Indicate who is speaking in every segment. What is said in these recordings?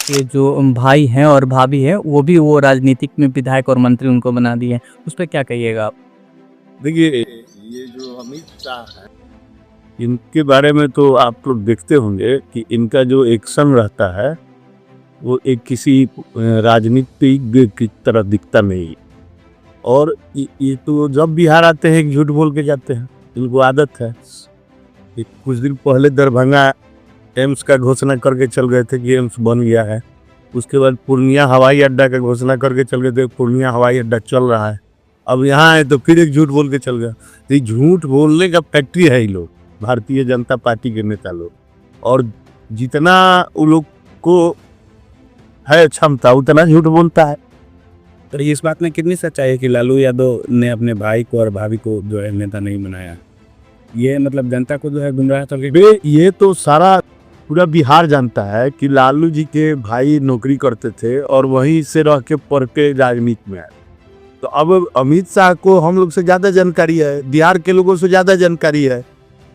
Speaker 1: के जो भाई हैं और भाभी हैं, वो भी वो राजनीतिक में विधायक और मंत्री उनको बना दिए हैं। उस पे क्या कहिएगा आप?
Speaker 2: देखिए, ये जो अमित शाह है, इनके बारे में तो आप लोग देखते होंगे कि इनका जो एक्शन रहता है वो एक किसी राजनीतिज्ञ की तरह दिखता नहीं। और ये तो जब बिहार आते हैं झूठ बोल के जाते हैं, इनको आदत है। कुछ दिन पहले दरभंगा एम्स का घोषणा करके चल गए थे कि एम्स बन गया है। उसके बाद पूर्णिया हवाई अड्डा का घोषणा करके चल गए थे, पूर्णिया हवाई अड्डा चल रहा है। अब यहाँ आए तो फिर एक झूठ बोल के चल गया। तो ये झूठ बोलने का फैक्ट्री है ये लोग, भारतीय जनता पार्टी के नेता लोग। और जितना उन लोग को है क्षमता उतना झूठ बोलता है।
Speaker 3: तो इस बात में कितनी सच्चाई है कि लालू यादव ने अपने भाई को और भाभी को जो है नेता नहीं बनाया? ये मतलब जनता को जो है गुमराह करके।
Speaker 2: ये तो सारा पूरा बिहार जानता है कि लालू जी के भाई नौकरी करते थे और वहीं से रह के पढ़ के राजनीति में आए। तो अब अमित शाह को हम लोग से ज़्यादा जानकारी है, बिहार के लोगों से ज़्यादा जानकारी है।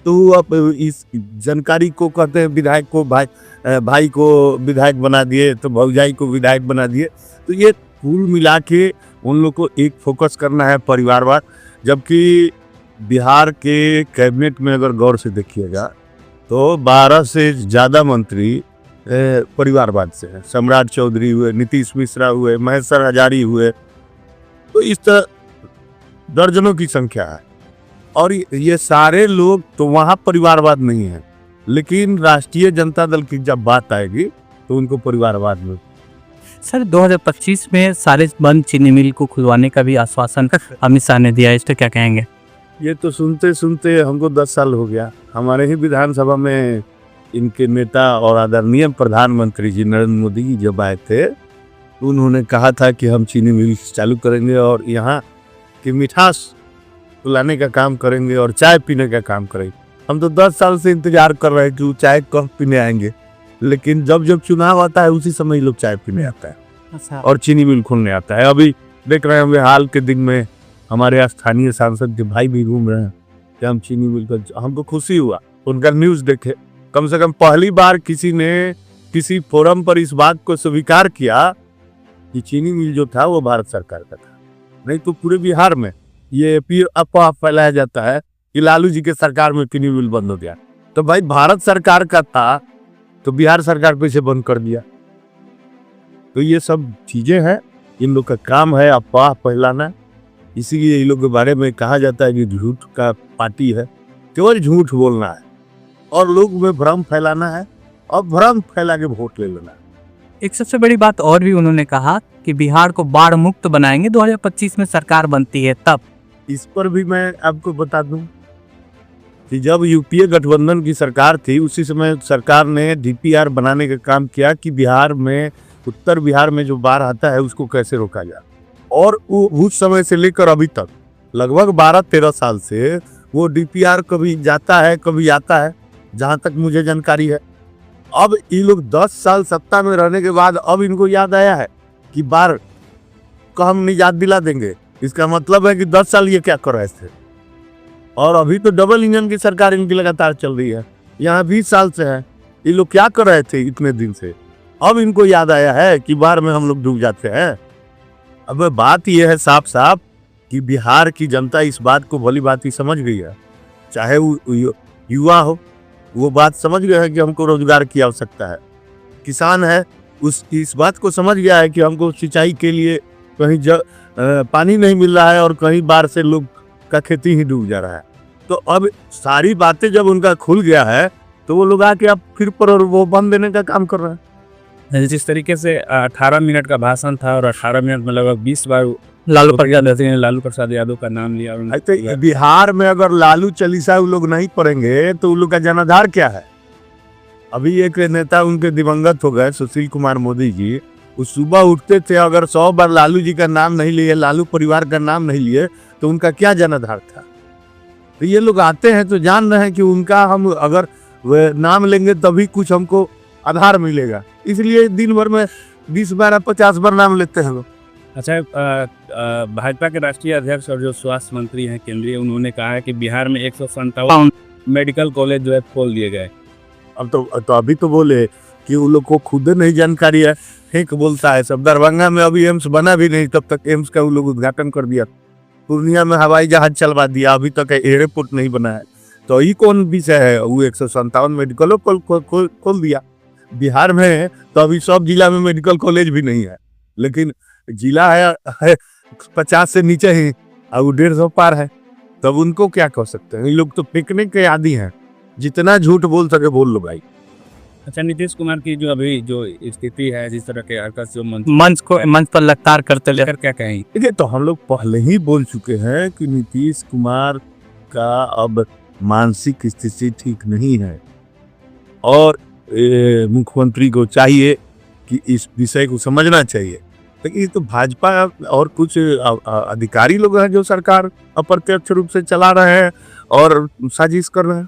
Speaker 2: तो अब इस जानकारी को कहते हैं विधायक को भाई को विधायक बना दिए, तो भौजाई को विधायक बना दिए। तो ये कुल मिला के उन लोग को एक फोकस करना है परिवारवाद। जबकि बिहार के कैबिनेट में अगर गौर से देखिएगा तो 12 से ज़्यादा मंत्री परिवारवाद से हैं। सम्राट चौधरी हुए, नीतीश मिश्रा हुए, महेश्वर हजारी हुए। तो इस तरह दर्जनों की संख्या है। और ये सारे लोग तो वहाँ परिवारवाद नहीं है, लेकिन राष्ट्रीय जनता दल की जब बात आएगी तो उनको परिवारवाद में।
Speaker 1: सर 2025 में सारे बंद चीनी मिल को खुलवाने का भी आश्वासन अमित शाह ने दिया है, इस पर क्या कहेंगे?
Speaker 2: ये तो सुनते सुनते हमको 10 साल हो गया। हमारे ही विधानसभा में इनके नेता और आदरणीय प्रधानमंत्री जी नरेंद्र मोदी जी जब आए थे, उन्होंने कहा था कि हम चीनी मिल चालू करेंगे और यहाँ की मिठास लाने का काम करेंगे और चाय पीने का काम करेंगे। हम तो 10 साल से इंतजार कर रहे हैं कि वो चाय कब पीने आएंगे, लेकिन जब जब चुनाव आता है उसी समय लोग चाय पीने आता है।
Speaker 1: अच्छा।
Speaker 2: और चीनी मिल खोलने आता है। अभी देख रहे होंगे हाल के दिन में हमारे स्थानीय सांसद के भाई भी घूम रहे हैं कि हम चीनी मिल का, हमको खुशी हुआ उनका न्यूज़ देखे। कम से कम पहली बार किसी ने किसी फोरम पर इस बात को स्वीकार किया कि चीनी मिल जो था वो भारत सरकार का था। नहीं तो पूरे बिहार में ये फिर अफवाह फैलाया जाता है कि लालू जी के सरकार में चीनी मिल बंद हो गया। तो भाई भारत सरकार का था तो बिहार सरकार पे से बंद कर दिया। तो ये सब चीजें हैं, इन लोग का काम है अफवाह फैलाना। इसीलिए इन लोग के बारे में कहा जाता है कि झूठ का पार्टी है, केवल झूठ बोलना है और लोग में भ्रम फैलाना है और भ्रम फैला के वोट ले लेना है।
Speaker 1: एक सबसे बड़ी बात और भी उन्होंने कहा कि बिहार को बाढ़ मुक्त बनाएंगे 2025 में सरकार बनती है तब।
Speaker 2: इस पर भी मैं आपको बता दूं कि जब यूपीए गठबंधन की सरकार थी उसी समय सरकार ने डीपीआर बनाने का काम किया कि बिहार में, उत्तर बिहार में जो बाढ़ आता है उसको कैसे रोका जाए। और उस समय से लेकर अभी तक लगभग 12-13 साल से वो डीपीआर कभी जाता है कभी आता है, जहाँ तक मुझे जानकारी है। अब ये लोग 10 साल सत्ता में रहने के बाद अब इनको याद आया है कि बाढ़ को हम निजात दिला देंगे। इसका मतलब है कि 10 साल ये क्या कर रहे थे। और अभी तो डबल इंजन की सरकार इनकी लगातार चल रही है, यहाँ 20 साल से है। ये लोग क्या कर रहे थे इतने दिन से, अब इनको याद आया है कि बाढ़ में हम लोग डूब जाते हैं। अब बात यह है साफ साफ कि बिहार की जनता इस बात को भली बात ही समझ गई है। चाहे वो युवा हो, वो बात समझ गए हैं कि हमको रोजगार की आवश्यकता है। किसान है, इस बात को समझ गया है कि हमको सिंचाई के लिए कहीं पानी नहीं मिल रहा है और कहीं बाढ़ से लोग का खेती ही डूब जा रहा है। तो अब सारी बातें जब उनका खुल गया है तो वो लोग आके अब फिर पर वो बंद देने का काम कर रहे हैं।
Speaker 3: जिस तरीके से 18 मिनट का भाषण था और 18 मिनट में लगभग 20 बार लालू प्रसाद यादव का नाम लिया।
Speaker 2: तो बिहार में अगर लालू चालीसा वो लोग नहीं पढ़ेंगे तो उन लोग का जनाधार क्या है। अभी एक नेता उनके दिवंगत हो गए सुशील कुमार मोदी जी, वो सुबह उठते थे अगर 100 बार लालू जी का नाम नहीं लिए, लालू परिवार का नाम नहीं लिए तो उनका क्या जनाधार था। तो ये लोग आते हैं तो जान रहे हैं कि उनका हम अगर नाम लेंगे तभी कुछ हमको आधार मिलेगा, इसलिए दिन भर में 20 बार 50 बार नाम लेते हैं लोग।
Speaker 3: अच्छा, भाजपा के राष्ट्रीय अध्यक्ष और जो स्वास्थ्य मंत्री हैं केंद्रीय, उन्होंने कहा है कि बिहार में 157 मेडिकल कॉलेज जो है खोल दिए गए।
Speaker 2: अब तो अभी तो बोले कि उन लोग को खुद नहीं जानकारी है, फेंक बोलता है सब। दरभंगा में अभी एम्स बना भी नहीं, तब तक एम्स का उन लोग उद्घाटन कर दिया। पूर्णिया में हवाई जहाज चलवा दिया, अभी तक एयरपोर्ट नहीं बना है। तो ये कौन विषय है? वो 157 मेडिकल खोल दिया बिहार में। तो अभी सब जिला में मेडिकल कॉलेज भी नहीं है, लेकिन जिला है 50 से नीचे ही और वो 150 पार है। तब उनको क्या कह सकते हैं? ये लोग तो फेंकने के आदी हैं, जितना झूठ बोल सके बोल लो भाई।
Speaker 3: अच्छा, नीतीश कुमार की जो अभी जो स्थिति है, जिस तरह के हरकत जो
Speaker 1: मंच पर लगातार करते ले
Speaker 3: क्या कहें?
Speaker 2: देखिए, तो हम लोग पहले ही बोल चुके हैं कि नीतीश कुमार का अब मानसिक स्थिति ठीक नहीं है और मुख्यमंत्री को चाहिए कि इस विषय को समझना चाहिए। लेकिन तो भाजपा और कुछ अधिकारी लोग हैं जो सरकार अप्रत्यक्ष रूप से चला रहे हैं और साजिश कर रहे हैं।